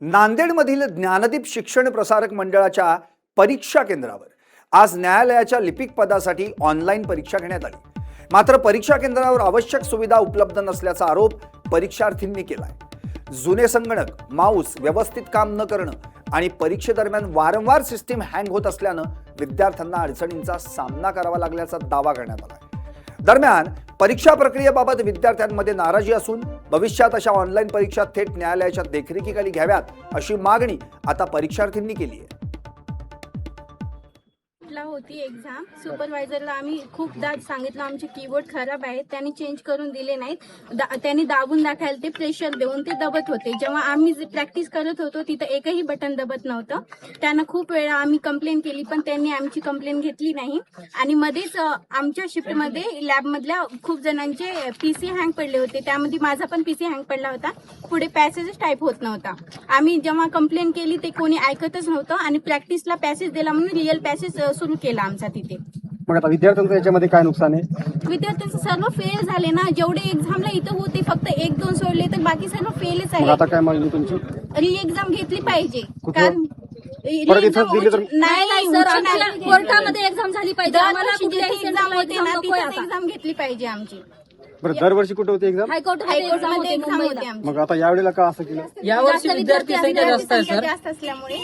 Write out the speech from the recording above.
नांदेडमधील ज्ञानदीप शिक्षण प्रसारक मंडळाच्या परीक्षा केंद्रावर आज न्यायालयाच्या लिपिक पदासाठी ऑनलाईन परीक्षा घेण्यात आली. मात्र परीक्षा केंद्रावर आवश्यक सुविधा उपलब्ध नसल्याचा आरोप परीक्षार्थींनी केलाय. जुने संगणक, माऊस व्यवस्थित काम न करणं आणि परीक्षेदरम्यान वारंवार सिस्टीम हँग होत असल्यानं विद्यार्थ्यांना अडचणींचा सामना करावा लागल्याचा दावा करण्यात आला. दरम्यान परीक्षा प्रक्रियेबाबत विद्यार्थ्यांमध्ये नाराजी असून भविष्यात अशा ऑनलाईन परीक्षा थेट न्यायालयाच्या देखरेखीखाली घ्याव्यात अशी मागणी आता परीक्षार्थींनी केली आहे. होती एक्झाम सुपरवायझरला आम्ही खूपदा सांगितलं आमचे कीबोर्ड खराब आहेत, त्यांनी चेंज करून दिले नाहीत. त्यांनी दाबून दाखवायला ते प्रेशर देऊन ते दबत होते. जेव्हा आम्ही प्रॅक्टिस करत होतो तिथं एकही बटन दबत नव्हतं. त्यांना खूप वेळा आम्ही कंप्लेंट केली पण त्यांनी आमची कंप्लेंट घेतली नाही. आणि मध्येच आमच्या शिफ्टमध्ये लॅबमधल्या खूप जणांचे पीसी हँग पडले होते. त्यामध्ये माझा पण पीसी हँग पडला होता. पुढे पॅसेज टाईप होत नव्हता. आम्ही जेव्हा कंप्लेंट केली ते कोणी ऐकतच नव्हतं आणि प्रॅक्टिसला पॅसेज दिला म्हणून रिअल पॅसेज सुरू केला आमचा तिथे. मग आता विद्यार्थ्यांचं याच्यामध्ये काय नुकसान आहे? विद्यार्थ्यांचे सर्व फेल झाले ना. जेवढे एक्झामला इथं होते फक्त 1-2 सोडले तर बाकी सर्व फेलच आहे. आता काय मागणी तुमची? री एक्झाम घेतली पाहिजे. कारण नाही सर, कोर्टामध्ये एक्झाम झाली पाहिजे. आम्हाला कुठल्याही एक्झाम होते ना तिथे एक्झाम घेतली पाहिजे आमची. बरं, दरवर्षी कुठे होती एक्झाम? हायकोर्टामध्ये एक्झाम होते आमची. मग आता यावेळेला का असं केलं? यावर्षी विद्यार्थी संख्या जास्त आहे सर. जास्त असल्यामुळे